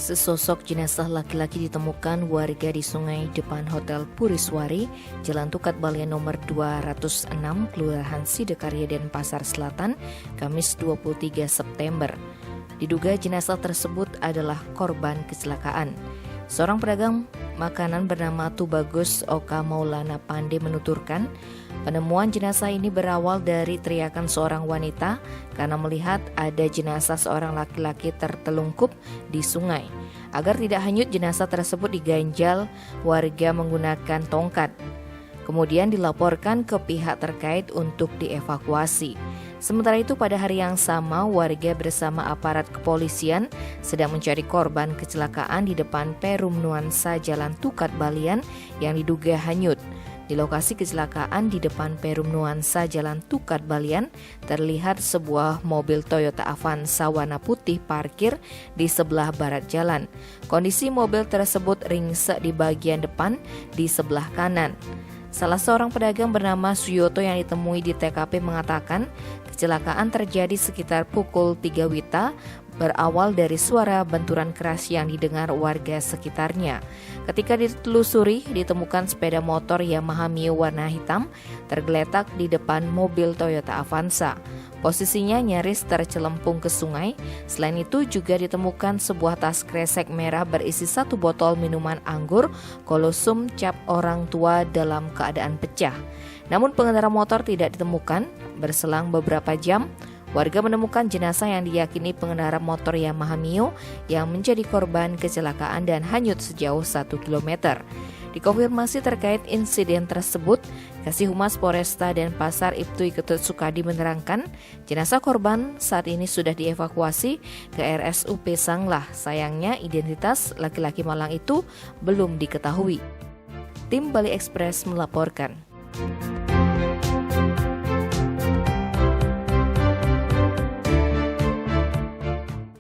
Sesosok jenazah laki-laki ditemukan warga di sungai depan Hotel Puriswari, Jalan Tukat Balian nomor 206, Kelurahan Sidekarya, Denpasar Selatan, Kamis 23 September. Diduga jenazah tersebut adalah korban kecelakaan. Seorang pedagang makanan bernama Tubagus Oka Maulana Pande menuturkan, penemuan jenazah ini berawal dari teriakan seorang wanita karena melihat ada jenazah seorang laki-laki tertelungkup di sungai. Agar tidak hanyut, jenazah tersebut diganjal warga menggunakan tongkat. Kemudian dilaporkan ke pihak terkait untuk dievakuasi. Sementara itu pada hari yang sama, warga bersama aparat kepolisian sedang mencari korban kecelakaan di depan Perum Nuansa Jalan Tukat Balian yang diduga hanyut. Di lokasi kecelakaan di depan Perum Nuansa Jalan Tukat Balian terlihat sebuah mobil Toyota Avanza warna putih parkir di sebelah barat jalan. Kondisi mobil tersebut ringsek di bagian depan di sebelah kanan. Salah seorang pedagang bernama Suyoto yang ditemui di TKP mengatakan kecelakaan terjadi sekitar pukul 3 WITA, berawal dari suara benturan keras yang didengar warga sekitarnya. Ketika ditelusuri, ditemukan sepeda motor Yamaha Mio warna hitam tergeletak di depan mobil Toyota Avanza. Posisinya nyaris tercelempung ke sungai. Selain itu juga ditemukan sebuah tas kresek merah berisi 1 botol minuman anggur Kolosum cap orang tua dalam keadaan pecah. Namun pengendara motor tidak ditemukan. Berselang beberapa jam, warga menemukan jenazah yang diyakini pengendara motor Yamaha Mio yang menjadi korban kecelakaan dan hanyut sejauh 1 km. Dikonfirmasi terkait insiden tersebut, Kasih Humas Polresta Denpasar Ibtu Ketut Sukadi menerangkan, jenazah korban saat ini sudah dievakuasi ke RSUP Sanglah. Sayangnya identitas laki-laki malang itu belum diketahui. Tim Bali Express melaporkan.